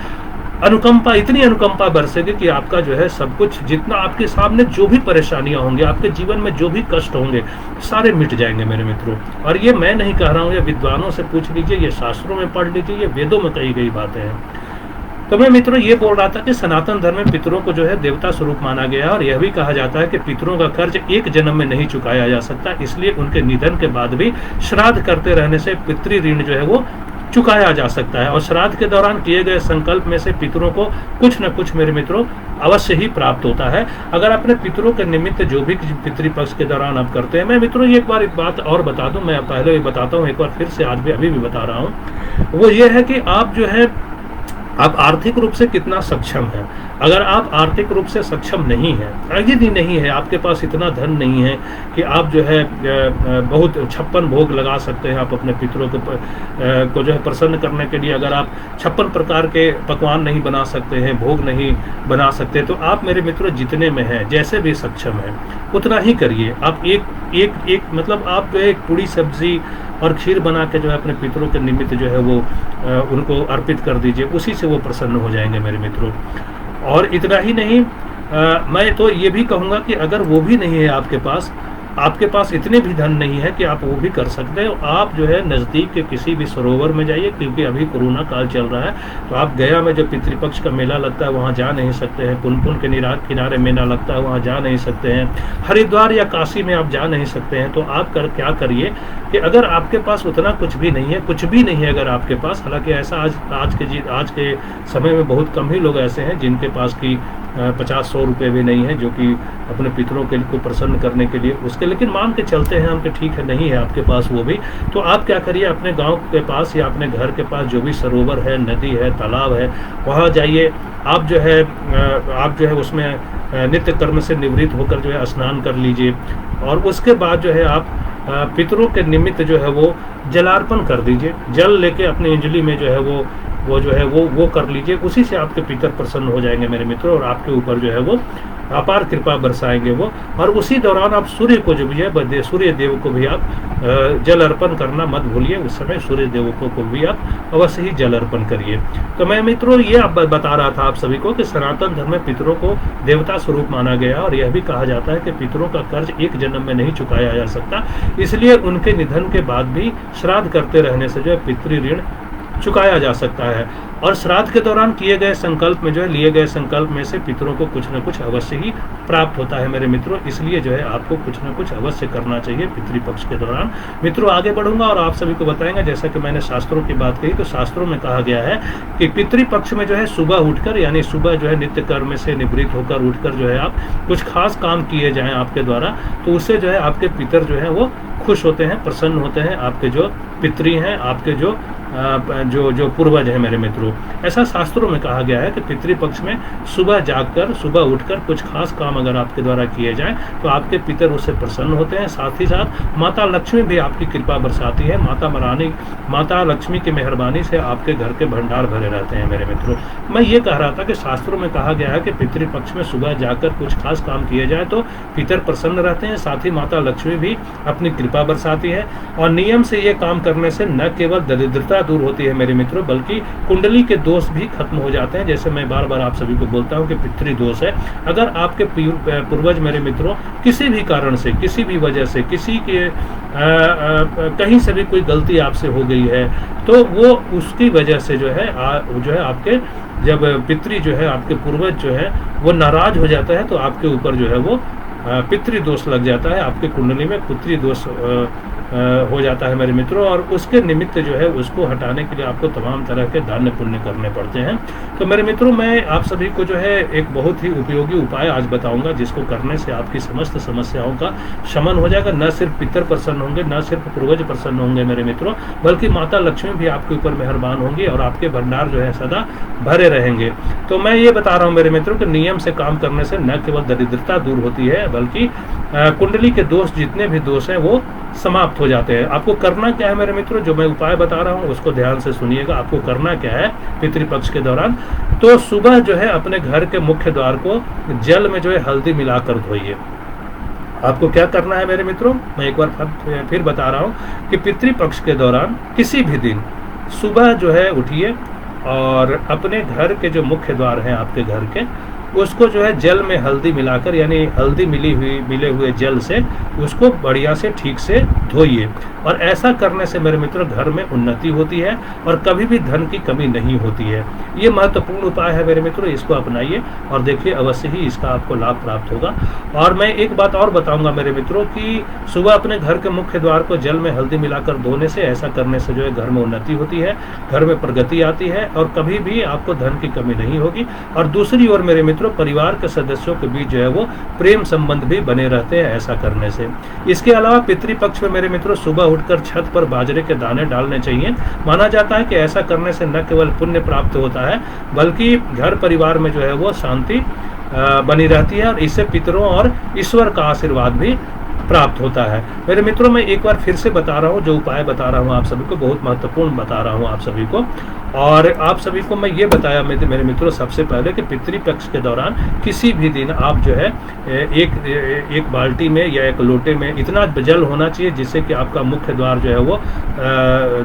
अनुकंपा, इतनी अनुकंपा बरसेगी कि आपका जो है सब कुछ, जितना आपके सामने जो भी परेशानियां होंगी, आपके जीवन में जो भी कष्ट होंगे, सारे मिट जाएंगे मेरे मित्रों। और ये मैं नहीं कह रहा हूँ, ये विद्वानों से पूछ लीजिए, ये शास्त्रों में पढ़ लीजिए, ये वेदों में कही गई बातें हैं। तो मैं मित्रों ये बोल रहा था कि सनातन धर्म में पितरों को जो है देवता स्वरूप माना गया है, और यह भी कहा जाता है कि पितरों का कर्ज एक जन्म में नहीं चुकाया जा सकता, इसलिए उनके निधन के बाद भी श्राद्ध करते रहने से पितृ ऋण जो है वो चुकाया जा सकता है। और श्राद्ध के दौरान किए गए संकल्प में से पितरों को कुछ न कुछ मेरे मित्रों अवश्य ही प्राप्त होता है, अगर अपने पितरों के निमित्त जो भी पितृपक्ष के दौरान आप करते हैं। मैं मित्रों एक बार एक बात और बता दूं, मैं पहले भी बताता हूं, एक बार फिर से आज भी अभी भी बता रहा हूं, वो ये है कि आप जो है आप आर्थिक रूप से कितना सक्षम है। अगर आप आर्थिक रूप से सक्षम नहीं है, यदि नहीं है, आपके पास इतना धन नहीं है कि आप जो है बहुत 56 भोग लगा सकते हैं, आप अपने पितरों को जो है प्रसन्न करने के लिए अगर आप 56 प्रकार के पकवान नहीं बना सकते हैं, भोग नहीं बना सकते, तो आप मेरे मित्रों जितने में हैं, जैसे भी सक्षम हैं, उतना ही करिए। आप एक मतलब आप जो है एक पूरी सब्जी और खीर बना के जो है अपने पितरों के निमित्त जो है वो उनको अर्पित कर दीजिए, उसी से वो प्रसन्न हो जाएंगे मेरे मित्रों। और इतना ही नहीं, मैं तो ये भी कहूँगा कि अगर वो भी नहीं है आपके पास इतने भी धन नहीं है कि आप वो भी कर सकते हो, आप जो है नज़दीक के किसी भी सरोवर में जाइए, क्योंकि अभी कोरोना काल चल रहा है। तो आप गया में जो पितृपक्ष का मेला लगता है वहाँ जा नहीं सकते हैं, पुनपुन के किनारे मेला लगता है वहाँ जा नहीं सकते हैं, हरिद्वार या काशी में आप जा नहीं सकते हैं। तो आप क्या करिए कि अगर आपके पास उतना कुछ भी नहीं है अगर आपके पास, हालांकि ऐसा आज के समय में बहुत कम ही लोग ऐसे हैं जिनके पास की 50-100 रुपये भी नहीं है, जो कि अपने पितरों के को प्रसन्न करने के लिए उसके, लेकिन मान के चलते हैं हम कि ठीक है, नहीं है आपके पास वो भी। तो आप क्या करिए, अपने गांव के पास या अपने घर के पास जो भी सरोवर है, नदी है, तालाब है, वहाँ जाइए। आप जो है उसमें नित्य कर्म से निवृत्त होकर जो है स्नान कर लीजिए, और उसके बाद जो है आप पितरों के निमित्त जो है वो जलार्पण कर दीजिए। जल लेके अपनी अंजलि में जो है वो कर लीजिए। उसी से आपके पितर प्रसन्न हो जाएंगे मेरे मित्रों, और आपके ऊपर जो है वो अपार कृपा बरसाएंगे वो। और उसी दौरान आप सूर्य को जो भी है, सूर्य देव को भी आप जल अर्पण करना मत भूलिए। उस समय सूर्य देव को भी आप अवश्य ही जल अर्पण करिए। तो मैं मित्रों ये बता रहा था आप सभी को कि सनातन धर्म में पितरों को देवता स्वरूप माना गया, और यह भी कहा जाता है कि पितरों का कर्ज एक जन्म में नहीं चुकाया जा सकता, इसलिए उनके निधन के बाद भी श्राद्ध करते रहने से जो है पितृ ऋण चुकाया जा सकता है। और श्राद्ध के दौरान किए गए संकल्प में जो है लिए गए संकल्प में से पितरों को कुछ न कुछ अवश्य ही प्राप्त होता है मेरे मित्रों, इसलिए जो है आपको कुछ न कुछ अवश्य करना चाहिए पितृपक्ष के दौरान। मित्रों आगे बढ़ूंगा और आप सभी को बताएंगे, जैसा कि मैंने शास्त्रों की बात कही, तो शास्त्रों में कहा गया है कि पितृपक्ष में जो है सुबह उठकर, यानी सुबह जो है नित्य कर्म से निवृत्त होकर उठकर जो है आप कुछ खास काम किए जाएं आपके द्वारा, तो उससे जो है आपके पितर जो है वो खुश होते हैं, प्रसन्न होते हैं। आपके जो पितरी हैं, आपके जो पूर्वज हैं मेरे मित्रों, ऐसा शास्त्रों में कहा गया है कि पितृपक्ष में सुबह उठकर कुछ खास काम अगर आपके द्वारा किए जाएं तो आपके पितर उससे प्रसन्न होते हैं। साथ ही साथ माता लक्ष्मी भी आपकी कृपा बरसाती है। माता लक्ष्मी की मेहरबानी से आपके घर के भंडार भरे रहते हैं मेरे मित्रों। मैं ये कह रहा था कि शास्त्रों में कहा गया है कि पितृपक्ष में सुबह जाकर कुछ खास काम किए जाए तो पितर प्रसन्न रहते हैं, साथ ही माता लक्ष्मी भी अपनी कृपा बरसाती है। और नियम से ये काम करने से न केवल दरिद्रता दूर होती है मेरे मित्रों, बल्कि कुंडली के दोष भी खत्म हो जाते हैं। जैसे मैं बार बार आप सभी को बोलता हूं कि पितृ दोष है, अगर आपके पूर्वज मेरे मित्रों किसी भी कारण से, किसी भी वजह से, किसी के कहीं से भी कोई गलती आपसे हो गई है, तो वो उसकी वजह से जो है आपके जब पितृ जो है, आपके पूर्वज जो है वो नाराज हो जाता है, तो आपके ऊपर जो है वो पितृ दोष लग जाता है, आपके कुंडली में पितृ दोष हो जाता है मेरे मित्रों। और उसके निमित्त जो है उसको हटाने के लिए आपको तमाम तरह के दान पुण्य करने पड़ते हैं। तो मेरे मित्रों मैं आप सभी को जो है एक बहुत ही उपयोगी उपाय आज बताऊंगा, जिसको करने से आपकी समस्त समस्याओं का शमन हो जाएगा। न सिर्फ पितर प्रसन्न होंगे, न सिर्फ पूर्वज प्रसन्न होंगे मेरे मित्रों, बल्कि माता लक्ष्मी भी आपके ऊपर मेहरबान होंगी और आपके भंडार जो है सदा भरे रहेंगे। तो मैं ये बता रहा हूँ मेरे मित्रों कि नियम से काम करने से न केवल दरिद्रता दूर होती है, बल्कि कुंडली के दोष, जितने भी दोष हैं वो समाप्त हो जाते हैं। आपको करना क्या है मेरे मित्रों, जो मैं उपाय बता रहा हूँ उसको ध्यान से सुनिएगा। आपको करना क्या है पितृपक्ष के दौरान, तो सुबह जो है अपने घर के मुख्य द्वार को जल में जो है हल्दी मिलाकर धोइए। आपको क्या करना है मेरे मित्रों, मैं एक बार फिर बता रहा हूँ कि पितृपक्ष के दौरान किसी भी दिन सुबह जो है उठिए और अपने घर के जो मुख्य द्वार हैं आपके घर के, उसको जो है जल में हल्दी मिलाकर, यानी हल्दी मिले हुए जल से उसको बढ़िया से ठीक से धोइए। और ऐसा करने से मेरे मित्रों घर में उन्नति होती है और कभी भी धन की कमी नहीं होती है। ये महत्वपूर्ण उपाय है मेरे मित्रों, इसको अपनाइए और देखिए अवश्य ही इसका आपको लाभ प्राप्त होगा। और मैं एक बात और बताऊंगा मेरे मित्रों कि सुबह अपने घर के मुख्य द्वार को जल में हल्दी मिलाकर धोने से, ऐसा करने से जो है घर में उन्नति होती है, घर में प्रगति आती है और कभी भी आपको धन की कमी नहीं होगी। और दूसरी ओर मेरे मित्रों परिवार के सदस्यों के बीच जो है वो प्रेम संबंध भी बने रहते हैं ऐसा करने से। इसके अलावा पितृपक्ष में मेरे मित्रों सुबह उठकर छत पर बाजरे के दाने डालने चाहिए। माना जाता है कि ऐसा करने से न केवल पुण्य प्राप्त होता है, बल्कि घर परिवार में जो है वो शांति बनी रहती है और इससे पितरों और ईश्वर का आशीर्वाद भी प्राप्त होता है। मेरे मित्रों, मैं एक बार फिर से बता रहा हूँ, जो उपाय बता रहा हूँ आप सभी को बहुत महत्वपूर्ण बता रहा हूँ आप सभी को। और आप सभी को मैं ये बताया मेरे मित्रों सबसे पहले कि पितृपक्ष के दौरान किसी भी दिन आप जो है एक बाल्टी में या एक लोटे में इतना जल होना चाहिए जिससे कि आपका मुख्य द्वार जो है वो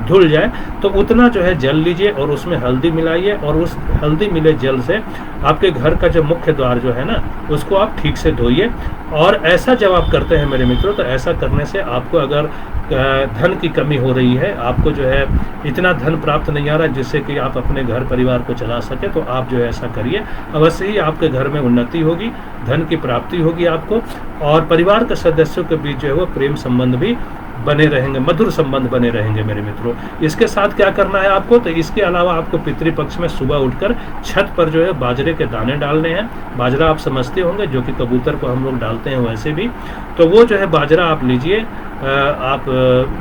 धुल जाए। तो उतना जो है जल लीजिए और उसमें हल्दी मिलाइए, और उस हल्दी मिले जल से आपके घर का जो मुख्य द्वार जो है ना उसको आप ठीक से धोइए। और ऐसा जब आप करते हैं मेरे मित्रों, तो ऐसा करने से आपको अगर धन की कमी हो रही है, आपको जो है इतना धन प्राप्त नहीं आ रहा है जिससे कि आप अपने घर परिवार को चला सके, तो आप जो है ऐसा करिए। अवश्य ही आपके घर में उन्नति होगी, धन की प्राप्ति होगी आपको, और परिवार के सदस्यों के बीच जो है वो प्रेम संबंध भी बने रहेंगे, मधुर संबंध बने रहेंगे मेरे मित्रों। इसके साथ क्या करना है आपको, तो इसके अलावा आपको पितृपक्ष में सुबह उठकर छत पर जो है बाजरे के दाने डालने हैं। बाजरा आप समझते होंगे, जो कि कबूतर को हम लोग डालते हैं वैसे भी। तो वो जो है बाजरा आप लीजिए, आप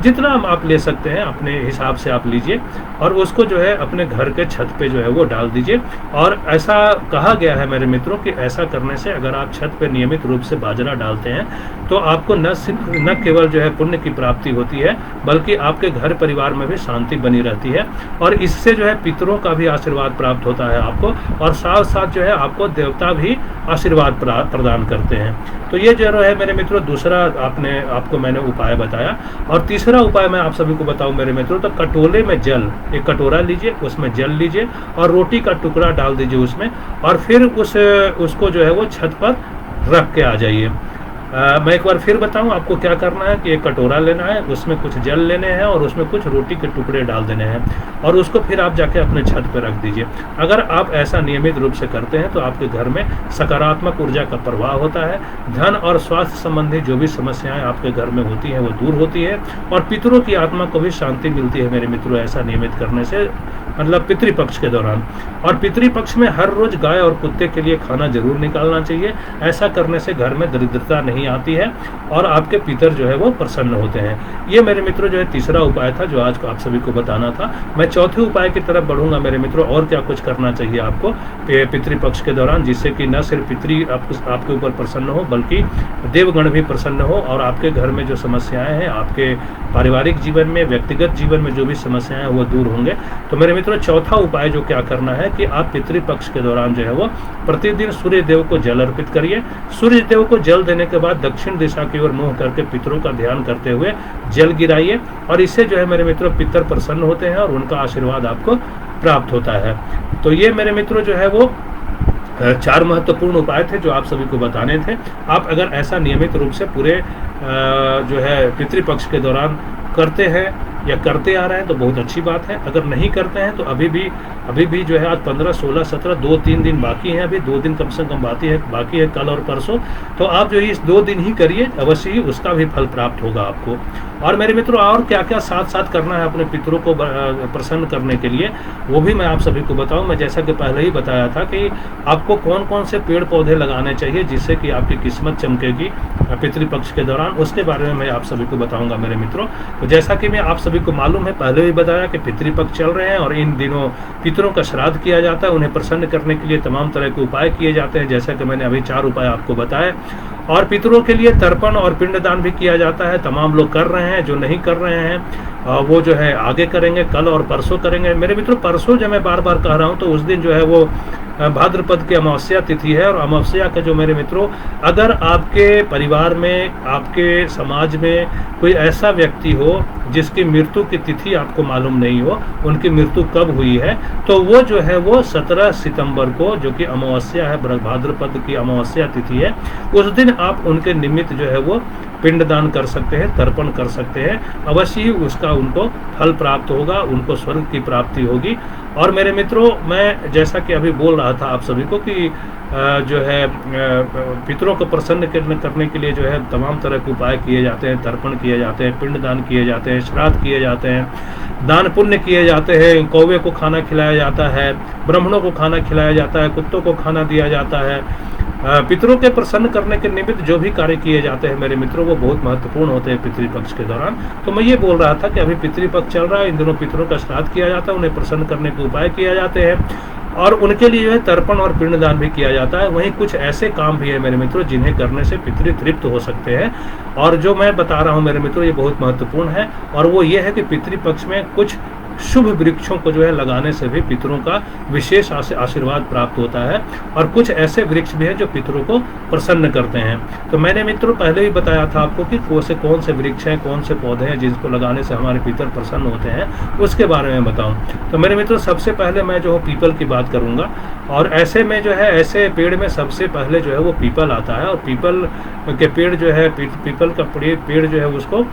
जितना आप ले सकते हैं अपने हिसाब से आप लीजिए, और उसको जो है अपने घर के छत पे जो है वो डाल दीजिए। और ऐसा कहा गया है मेरे मित्रों कि ऐसा करने से अगर आप छत पे नियमित रूप से बाजरा डालते हैं तो आपको न केवल जो है पुण्य की प्राप्ति होती है, बल्कि आपके घर परिवार में भी शांति बनी रहती है, और इससे जो है पितरों का भी आशीर्वाद प्राप्त होता है आपको, और साथ साथ जो है आपको देवता भी आशीर्वाद प्रदान करते हैं। तो ये जो है मेरे मित्रों दूसरा आपको मैंने उपाय बताया। और तीसरा उपाय मैं आप सभी को बताऊं मेरे मित्रों, तो कटोले में जल, एक कटोरा लीजिए, उसमें जल लीजिए और रोटी का टुकड़ा डाल दीजिए उसमें, और फिर उसको जो है वो छत पर रख के आ जाइए। मैं एक बार फिर बताऊं आपको क्या करना है कि एक कटोरा लेना है, उसमें कुछ जल लेने हैं और उसमें कुछ रोटी के टुकड़े डाल देने हैं, और उसको फिर आप जाके अपने छत पर रख दीजिए। अगर आप ऐसा नियमित रूप से करते हैं तो आपके घर में सकारात्मक ऊर्जा का प्रवाह होता है, धन और स्वास्थ्य संबंधी जो भी समस्याएं आपके घर में होती हैं वो दूर होती है, और पितरों की आत्मा को भी शांति मिलती है मेरे मित्रों ऐसा नियमित करने से, मतलब पितृपक्ष के दौरान। और पितृपक्ष में हर रोज गाय और कुत्ते के लिए खाना जरूर निकालना चाहिए। ऐसा करने से घर में दरिद्रता नहीं आती है और आपके पितर जो है वो प्रसन्न होते हैं। ये मेरे मित्रों जो है तीसरा उपाय था जो आज को आप सभी को बताना था। मैं चौथे उपाय की तरफ बढ़ूंगा मेरे मित्रों, और क्या कुछ करना चाहिए आपको पितृपक्ष के दौरान, जिससे कि न सिर्फ पितृ आपके ऊपर प्रसन्न हो बल्कि देवगण भी प्रसन्न हो, और आपके घर में जो समस्याएं हैं, आपके पारिवारिक जीवन में, व्यक्तिगत जीवन में जो भी समस्याएं हैं वो दूर होंगे। तो मेरे मित्रों चौथा उपाय जो क्या करना है कि आप पितृपक्ष के दौरान जो है वो प्रतिदिन सूर्य देव को जल अर्पित करिए। सूर्य देव को जल देने के बाद दक्षिण दिशा की ओर मुंह करके पितरों का ध्यान करते हुए जल गिराइए, और इससे जो है मेरे मित्रों पितर प्रसन्न होते हैं और उनका आशीर्वाद आपको प्राप्त होता है। तो ये मेरे मित्रों जो है वो चार महत्वपूर्ण उपाय थे जो आप सभी को बताने थे। आप अगर ऐसा नियमित रूप से पूरे जो है पितृपक्ष के दौरान करते हैं या करते आ रहे हैं तो बहुत अच्छी बात है। अगर नहीं करते हैं तो अभी भी जो है आज 15, 16, 17 2-3 दिन बाकी हैं, अभी 2 दिन कम से कम बाकी है कल और परसों। तो आप जो इस 2 दिन ही करिए, अवश्य ही उसका भी फल प्राप्त होगा आपको। और मेरे मित्रों और क्या क्या साथ साथ करना है अपने पितरों को प्रसन्न करने के लिए वो भी मैं आप सभी को बताऊं। मैं जैसा कि पहले ही बताया था कि आपको कौन कौन से पेड़ पौधे लगाने चाहिए जिससे कि आपकी किस्मत चमकेगी पितृपक्ष के दौरान, उसके बारे में मैं आप सभी को बताऊंगा मेरे मित्रों। तो जैसा कि मैं आप सभी को मालूम है, पहले भी बताया कि पितृपक्ष चल रहे हैं और इन दिनों पितरों का श्राद्ध किया जाता है। उन्हें प्रसन्न करने के लिए तमाम तरह के उपाय किए जाते हैं, जैसा कि मैंने अभी 4 उपाय आपको बताए। और पितरों के लिए तर्पण और पिंडदान भी किया जाता है। तमाम लोग कर रहे हैं, जो नहीं कर रहे हैं वो जो है आगे करेंगे, कल और परसों करेंगे। मेरे मित्रों परसों जब मैं बार बार कह रहा हूँ तो उस दिन जो है वो भाद्रपद की अमावस्या तिथि है, और अमावस्या का जो मेरे मित्रों अगर आपके परिवार में, आपके समाज में कोई ऐसा व्यक्ति हो जिसकी मृत्यु की तिथि आपको मालूम नहीं हो, उनकी मृत्यु कब हुई है, तो वो जो है वो 17 सितंबर को, जो कि अमावस्या है, भाद्रपद की अमावस्या तिथि है, उस दिन आप उनके निमित्त जो है वो पिंडदान कर सकते हैं, तर्पण कर सकते हैं। अवश्य ही उसका उनको फल प्राप्त होगा, उनको स्वर्ग की प्राप्ति होगी। और मेरे मित्रों मैं जैसा कि अभी बोल रहा था आप सभी को कि जो है पितरों को प्रसन्न करने के लिए जो है तमाम तरह के उपाय किए जाते हैं, तर्पण किए जाते हैं, पिंडदान किए जाते हैं, श्राद्ध किए जाते हैं, दान पुण्य किए जाते हैं, कौवे को खाना खिलाया जाता है, ब्राह्मणों को खाना खिलाया जाता है, कुत्तों को खाना दिया जाता है। पितरों के प्रसन्न करने के निमित्त जो भी कार्य किए जाते हैं मेरे मित्रों वो बहुत महत्वपूर्ण होते हैं पितृपक्ष के दौरान। तो मैं ये बोल रहा था कि अभी पितृपक्ष चल रहा है, इन दिनों पितरों का श्राद्ध किया जाता है, उन्हें प्रसन्न करने के उपाय किए जाते हैं। और उनके लिए जो है तर्पण और पिंडदान भी किया जाता है। वहीं कुछ ऐसे काम भी है मेरे मित्रों जिन्हें करने से पितृ तृप्त हो सकते हैं, और जो मैं बता रहा हूँ मेरे मित्रों ये बहुत महत्वपूर्ण है। और वो ये है कि पितृपक्ष में कुछ शुभ वृक्षों को जो है लगाने से भी पितरों का विशेष आशीर्वाद प्राप्त होता है, और कुछ ऐसे वृक्ष भी हैं जो पितरों को प्रसन्न करते हैं। तो मैंने मित्रों पहले ही बताया था आपको कि कौन से वृक्ष हैं, कौन से पौधे हैं जिनको लगाने से हमारे पितर प्रसन्न होते हैं, उसके बारे में बताऊं। तो मेरे मित्रों सबसे पहले मैं जो पीपल की बात करूंगा, और ऐसे में जो है ऐसे पेड़ में सबसे पहले जो है वो पीपल आता है। और पीपल के पेड़ जो है पीपल का पेड़ जो है उसको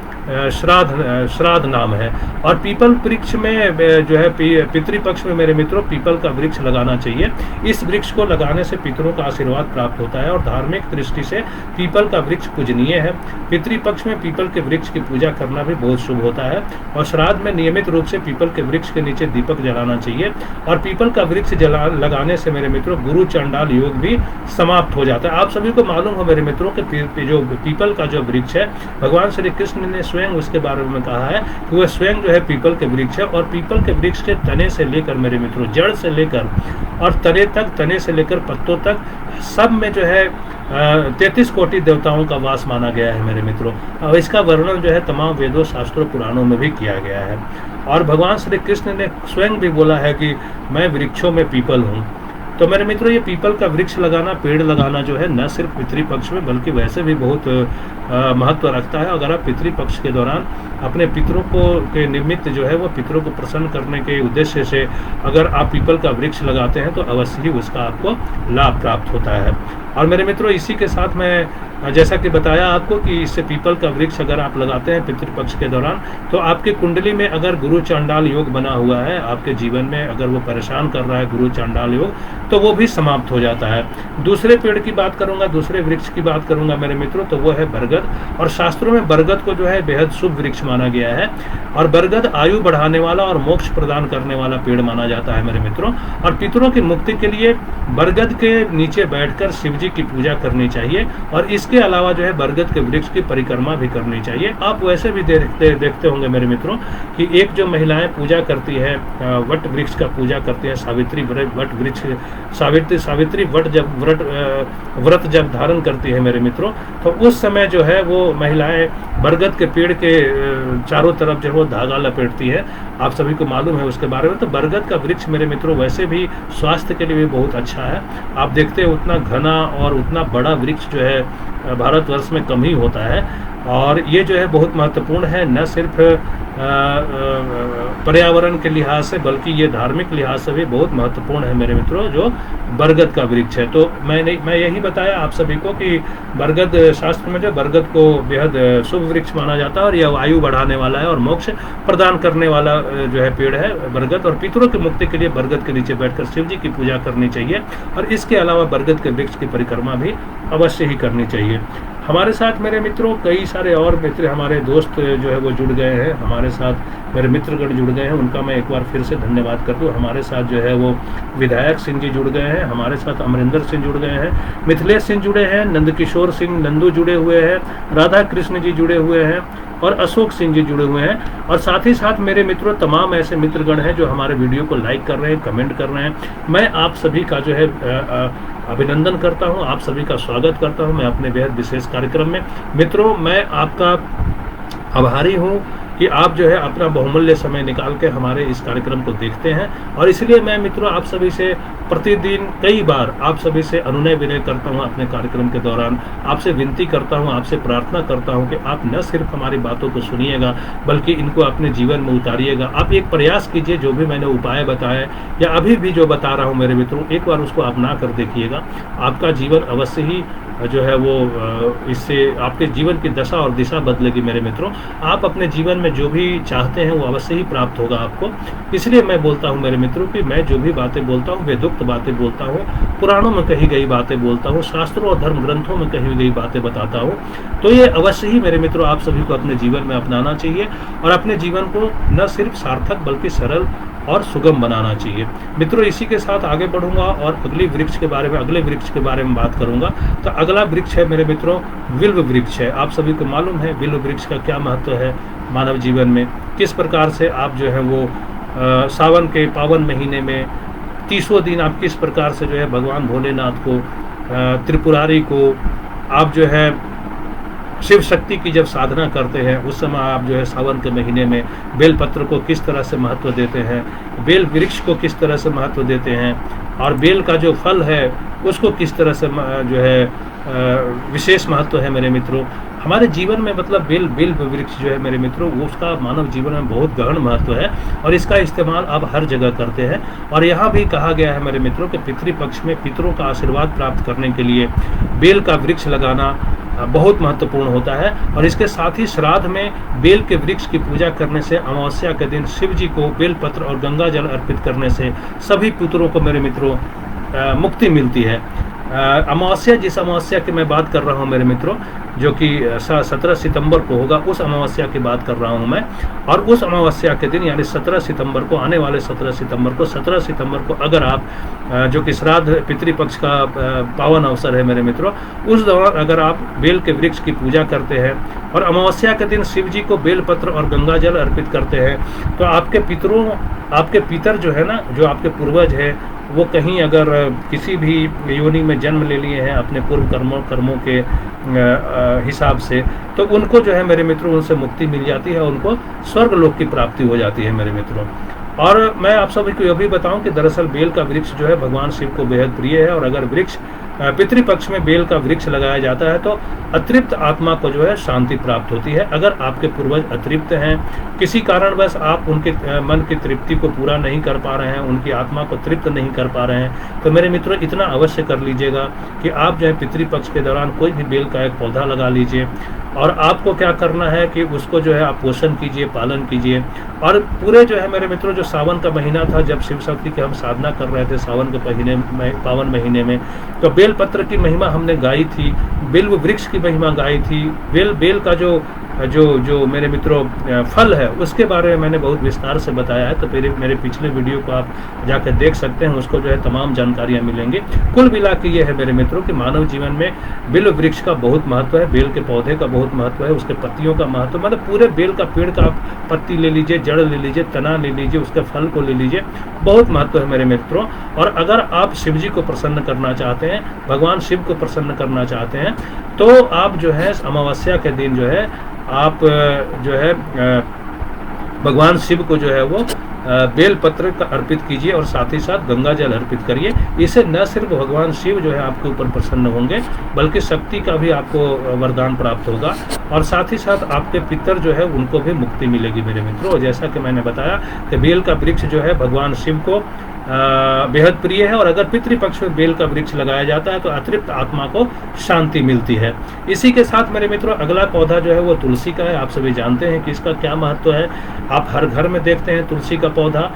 श्राद्ध नाम है। और पीपल वृक्ष में जो है पितृपक्ष में मेरे मित्रों पीपल का वृक्ष लगाना चाहिए। इस वृक्ष को लगाने से पितरों का आशीर्वाद प्राप्त होता है, और धार्मिक दृष्टि से पीपल का वृक्ष पूजनीय है। पितृपक्ष में पीपल के वृक्ष की पूजा करना भी बहुत शुभ होता है, और श्राद्ध में नियमित रूप से पीपल के वृक्ष के नीचे दीपक जलाना चाहिए। और पीपल का वृक्ष लगाने से मेरे मित्रों गुरु चंडाल योग भी समाप्त हो जाता है। आप सभी को मालूम हो मेरे मित्रों कि जो पीपल का जो वृक्ष है, भगवान श्री कृष्ण ने स्वयं उसके बारे में कहा है कि वह स्वयं जो है पीपल के वृक्ष है। और पीपल के वृक्ष के तने से लेकर मेरे मित्रों जड़ से लेकर और तने तक, तने से लेकर पत्तों तक, सब में जो है 33 कोटि देवताओं का वास माना गया है मेरे मित्रों। और इसका वर्णन जो है तमाम वेदों, शास्त्रों, पुराणों में भी किया गया है। और भगवान श्री कृष्ण ने स्वयं भी बोला है कि मैं वृक्षों में पीपल हूँ। तो मेरे मित्रों ये पीपल का वृक्ष लगाना, पेड़ लगाना जो है न सिर्फ पितृपक्ष में बल्कि वैसे भी बहुत महत्व रखता है। अगर आप पितृपक्ष के दौरान अपने पितरों को के निमित्त जो है वो पितरों को प्रसन्न करने के उद्देश्य से अगर आप पीपल का वृक्ष लगाते हैं तो अवश्य ही उसका आपको लाभ प्राप्त होता है। और मेरे मित्रों इसी के साथ मैं जैसा कि बताया आपको कि इससे पीपल का वृक्ष अगर आप लगाते हैं पितृपक्ष के दौरान तो आपकी कुंडली में अगर गुरु चांडाल योग बना हुआ है, आपके जीवन में अगर वो परेशान कर रहा है गुरु चांडाल योग, तो वो भी समाप्त हो जाता है। दूसरे पेड़ की बात करूंगा, दूसरे वृक्ष की बात करूंगा मेरे मित्रों, तो वो है बरगद। और शास्त्रों में बरगद को जो है बेहद शुभ वृक्ष माना गया है। और बरगद आयु बढ़ाने वाला और मोक्ष प्रदान करने वाला पेड़ माना जाता है मेरे मित्रों। और पितरों की मुक्ति के लिए बरगद के नीचे बैठकर शिव जी की पूजा करनी चाहिए। और इसके अलावा जो है बरगद के वृक्ष की परिक्रमा भी करनी चाहिए। आप वैसे भी देखते होंगे मेरे मित्रों कि एक जो महिलाएं पूजा करती है, वट वृक्ष का पूजा करती है, सावित्री वट जब व्रत जब धारण करती है मेरे मित्रों, तो उस समय जो है वो महिलाएं बरगद के पेड़ के चारों तरफ जो है वो धागा लपेटती है। आप सभी को मालूम है उसके बारे में। तो बरगद का वृक्ष मेरे मित्रों वैसे भी स्वास्थ्य के लिए भी बहुत अच्छा है। आप देखते हैं उतना घना और उतना बड़ा वृक्ष जो है भारतवर्ष में कम ही होता है। और ये जो है बहुत महत्वपूर्ण है, न सिर्फ पर्यावरण के लिहाज से बल्कि ये धार्मिक लिहाज से भी बहुत महत्वपूर्ण है मेरे मित्रों जो बरगद का वृक्ष है। तो मैं यही बताया आप सभी को कि बरगद शास्त्र में जो बरगद को बेहद शुभ वृक्ष माना जाता है, और यह आयु बढ़ाने वाला है और मोक्ष प्रदान करने वाला जो है पेड़ है बरगद। और पितरों की मुक्ति के लिए बरगद के नीचे बैठकर शिव जी की पूजा करनी चाहिए। और इसके अलावा बरगद के वृक्ष की परिक्रमा भी अवश्य ही करनी चाहिए। हमारे साथ मेरे मित्रों कई सारे और मित्र, हमारे दोस्त जो है वो जुड़ गए हैं हमारे साथ, मेरे मित्रगण जुड़ गए हैं, उनका मैं एक बार फिर से धन्यवाद कर दूं। हमारे साथ जो है वो विधायक सिंह जी जुड़ गए हैं, हमारे साथ अमरिंदर सिंह जुड़ गए हैं, मिथिलेश सिंह जुड़े हैं, नंदकिशोर सिंह नंदू जुड़े हुए हैं, राधा कृष्ण जी जुड़े हुए हैं, और अशोक सिंह जी जुड़े हुए हैं। और साथ ही साथ मेरे मित्रों तमाम ऐसे मित्रगण हैं जो हमारे वीडियो को लाइक कर रहे हैं, कमेंट कर रहे हैं। मैं आप सभी का जो है अभिनंदन करता हूं, आप सभी का स्वागत करता हूं मैं अपने बेहद विशेष कार्यक्रम में। मित्रों मैं आपका आभारी हूं कि आप जो है अपना बहुमूल्य समय निकाल के हमारे इस कार्यक्रम को देखते हैं। और इसलिए मैं मित्रों आप सभी से प्रतिदिन कई बार आप सभी से अनुनय विनय करता हूं, अपने कार्यक्रम के दौरान आपसे विनती करता हूं, आपसे प्रार्थना करता हूं कि आप न सिर्फ हमारी बातों को सुनिएगा बल्कि इनको अपने जीवन में उतारिएगा। आप एक प्रयास कीजिए, जो भी मैंने उपाय बताए या अभी भी जो बता रहा हूं मेरे मित्रों, एक बार उसको अपना कर देखिएगा। आपका जीवन अवश्य ही जो है वो इससे आपके जीवन की दशा और दिशा बदलेगी मेरे मित्रों। आप अपने जीवन में जो भी चाहते हैं वो अवश्य ही प्राप्त होगा आपको। इसलिए मैं बोलता हूं मेरे मित्रों कि मैं जो भी बातें बोलता हूं वेदोक्त बातें बोलता हूं, पुराणों में कही गई बातें बोलता हूं, शास्त्रों और धर्म ग्रंथों में कही गई बातें बताता हूं। तो ये अवश्य ही मेरे मित्रों आप सभी को अपने जीवन में अपनाना चाहिए और अपने जीवन को न सिर्फ सार्थक बल्कि सरल और सुगम बनाना चाहिए। मित्रों इसी के साथ आगे बढ़ूंगा और अगले वृक्ष के बारे में बात करूंगा। तो अगला वृक्ष है मेरे मित्रों बिल्व वृक्ष है। आप सभी को मालूम है बिल्व वृक्ष का क्या महत्व है मानव जीवन में, किस प्रकार से आप जो है वो सावन के पावन महीने में 30 दिन आप किस प्रकार से जो है भगवान भोलेनाथ को, त्रिपुरारी को आप जो है शिव शक्ति की जब साधना करते हैं, उस समय आप जो है सावन के महीने में बेलपत्र को किस तरह से महत्व देते हैं, बेल वृक्ष को किस तरह से महत्व देते हैं, और बेल का जो फल है उसको किस तरह से जो है विशेष महत्व है मेरे मित्रों। हमारे जीवन में मतलब बेल वृक्ष जो है मेरे मित्रों, उसका मानव जीवन में बहुत गहन महत्व है और इसका इस्तेमाल आप हर जगह करते हैं। और यहाँ भी कहा गया है मेरे मित्रों कि पितृपक्ष में पितरों का आशीर्वाद प्राप्त करने के लिए बेल का वृक्ष लगाना बहुत महत्वपूर्ण होता है। और इसके साथ ही श्राद्ध में बेल के वृक्ष की पूजा करने से, अमावस्या के दिन शिव जी को बेलपत्र और गंगा जल अर्पित करने से सभी पितरों को मेरे मित्रों मुक्ति मिलती है। अमावस्या, जिस अमावस्या की मैं बात कर रहा हूँ मेरे मित्रों, जो कि 17 सितंबर को होगा, उस अमावस्या की बात कर रहा हूँ मैं। और उस अमावस्या के दिन यानी 17 सितंबर को, आने वाले 17 सितंबर को अगर आप जो कि श्राद्ध पितृपक्ष का पावन अवसर है मेरे मित्रों, उस दौरान अगर आप बेल के वृक्ष की पूजा करते हैं और अमावस्या के दिन शिव जी को बेलपत्र और गंगा जल अर्पित करते हैं, तो आपके पितर जो है ना, जो आपके पूर्वज है, वो कहीं अगर किसी भी योनि में जन्म ले लिए हैं अपने पूर्व कर्मों के हिसाब से, तो उनको जो है मेरे मित्रों उनसे मुक्ति मिल जाती है, उनको स्वर्ग लोक की प्राप्ति हो जाती है मेरे मित्रों। और मैं आप सभी को यह भी बताऊं कि दरअसल बेल का वृक्ष जो है भगवान शिव को बेहद प्रिय है। और अगर वृक्ष पितृपक्ष में बेल का वृक्ष लगाया जाता है तो अतृप्त आत्मा को जो है शांति प्राप्त होती है। अगर आपके पूर्वज अतृप्त हैं, किसी कारणवश आप उनके मन की तृप्ति को पूरा नहीं कर पा रहे हैं, उनकी आत्मा को तृप्त नहीं कर पा रहे हैं, तो मेरे मित्रों इतना अवश्य कर लीजिएगा कि आप जो है पितृपक्ष के दौरान कोई भी बेल का एक पौधा लगा लीजिए। और आपको क्या करना है कि उसको जो है आप पोषण कीजिए, पालन कीजिए। और पूरे जो है मेरे मित्रों, जो सावन का महीना था, जब शिव शक्ति की हम साधना कर रहे थे सावन के पावन महीने में, तो बेल पत्र की महिमा हमने गाई थी, बेल वृक्ष की महिमा गाई थी, बेल का जो मेरे मित्रों फल है उसके बारे में मैंने बहुत विस्तार से बताया है। तो मेरे पिछले वीडियो को आप जाकर देख सकते हैं, उसको जो है तमाम जानकारियां मिलेंगी। कुल मिला के ये है मेरे मित्रों कि मानव जीवन में बेल वृक्ष का बहुत महत्व है, बेल के पौधे का बहुत महत्व है, उसके पत्तियों का महत्व, मतलब पूरे बेल का पेड़ का आप पत्ती ले लीजिए, जड़ ले लीजिए, तना ले लीजिए, उसके फल को ले लीजिए, बहुत महत्व है मेरे मित्रों। और अगर आप शिव जी को प्रसन्न करना चाहते हैं, भगवान शिव को प्रसन्न करना चाहते हैं, तो आप जो है अमावस्या के दिन जो है आप जो है भगवान शिव को जो है वो बेल पत्र का अर्पित कीजिए और साथ ही साथ गंगा जल अर्पित करिए। इससे न सिर्फ भगवान शिव जो है आपके ऊपर प्रसन्न होंगे, बल्कि शक्ति का भी आपको वरदान प्राप्त होगा और साथ ही साथ आपके पितर जो है उनको भी मुक्ति मिलेगी मेरे मित्रों। जैसा कि मैंने बताया कि बेल का वृक्ष जो है भगवान शिव को बेहद प्रिय है और अगर पितृपक्ष में बेल का वृक्ष लगाया जाता है तो अतृप्त आत्मा को शांति मिलती है। इसी के साथ मेरे मित्रों अगला पौधा जो है वो तुलसी का है। आप सभी जानते हैं कि इसका क्या महत्व है। आप हर घर में देखते हैं तुलसी का पौधा।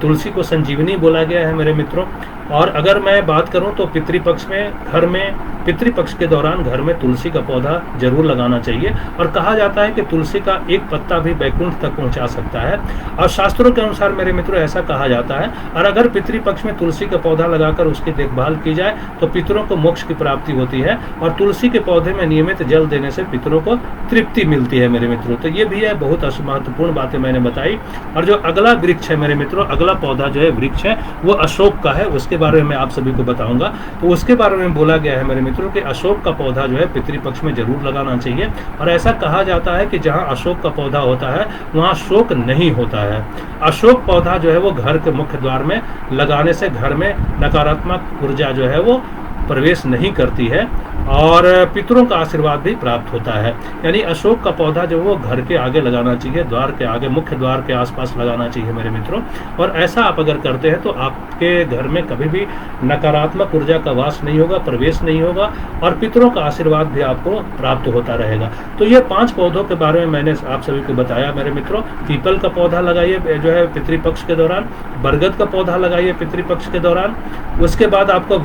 तुलसी को संजीवनी बोला गया है मेरे मित्रों। और अगर मैं बात करूं तो पितृपक्ष में घर में पितृपक्ष के दौरान घर में तुलसी का पौधा जरूर लगाना चाहिए और कहा जाता है कि तुलसी का एक पत्ता भी वैकुंठ तक पहुंचा सकता है और शास्त्रों के अनुसार मेरे मित्रों ऐसा कहा जाता है। और अगर पितृपक्ष में तुलसी का पौधा लगाकर उसकी देखभाल की जाए तो पितरों को मोक्ष की प्राप्ति होती है और तुलसी के पौधे में नियमित जल देने से पितरों को तृप्ति मिलती है मेरे मित्रों। तो ये भी है बहुत महत्वपूर्ण बातें मैंने बताई। और जो अगला वृक्ष है मेरे मित्रों, अगला पौधा जो है वृक्ष है वो अशोक का है। उसके बारे में आप सभी को बताऊंगा। तो उसके बारे में बोला गया है मेरे मित्रों कि अशोक का पौधा जो है पितृपक्ष में जरूर लगाना चाहिए और ऐसा कहा जाता है कि जहां अशोक का पौधा होता है वहां शोक नहीं होता है। अशोक पौधा जो है वो घर के मुख्य द्वार में लगाने से घर में नकारात्मक ऊर्जा जो है वो प्रवेश नहीं करती है और पितरों का आशीर्वाद भी प्राप्त होता है। यानी अशोक का पौधा जो वो घर के आगे लगाना चाहिए, द्वार के आगे, मुख्य द्वार के आसपास लगाना चाहिए मेरे मित्रों। और ऐसा आप अगर करते हैं तो आपके घर में कभी भी नकारात्मक ऊर्जा का वास नहीं होगा, प्रवेश नहीं होगा और पितरों का आशीर्वाद भी आपको प्राप्त होता रहेगा। तो ये 5 पौधों के बारे में मैंने आप सभी को बताया मेरे मित्रों। पीपल का पौधा लगाइए जो है पितृपक्ष के दौरान, बरगद का पौधा लगाइए पितृपक्ष के दौरान। उसके बाद आपको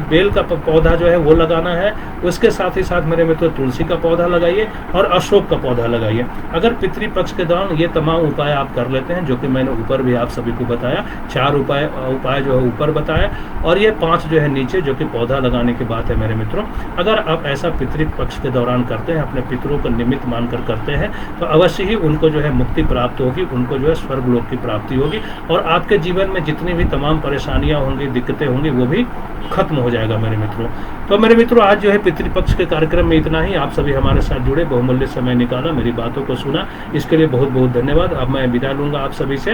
बेल का पौधा जो है वो लगाना है। उसके साथ ही साथ मेरे मित्रों तुलसी का पौधा लगाइए और अशोक का पौधा लगाइए। अगर पितृपक्ष के दौरान ये तमाम उपाय आप कर लेते हैं, जो कि मैंने ऊपर भी आप सभी को बताया, 4 उपाय जो है ऊपर बताया, और ये 5 जो है नीचे, जो कि पौधा लगाने की बात है मेरे मित्रों। अगर आप ऐसा पितृपक्ष के दौरान करते हैं, अपने पितरों को निमित्त मानकर करते हैं, तो अवश्य ही उनको जो है मुक्ति प्राप्त होगी, उनको जो है स्वर्गलोक की प्राप्ति होगी, और आपके जीवन में जितनी भी तमाम परेशानियां होंगी, दिक्कतें होंगी, वो भी खत्म हो जाएगा मेरे मित्रों। तो मेरे मित्रों आज जो है पितृपक्ष के कार्यक्रम में इतना ही। आप सभी हमारे साथ जुड़े, बहुमूल्य समय निकाला, मेरी बातों को सुना, इसके लिए बहुत बहुत धन्यवाद। अब मैं विदा लूंगा आप सभी से।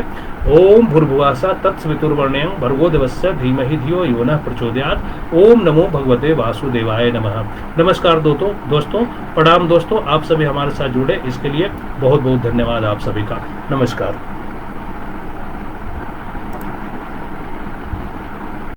ओम भूर्भुवः तत्सवितुर्वरेण्यं भर्गो देवस्य धीमहि धियो यो नः प्रचोदयात्। ओम नमो भगवते वासुदेवाय नमः। नमस्कार दोस्तों, प्रणाम दोस्तों, आप सभी हमारे साथ जुड़े, इसके लिए बहुत बहुत धन्यवाद आप सभी का। नमस्कार।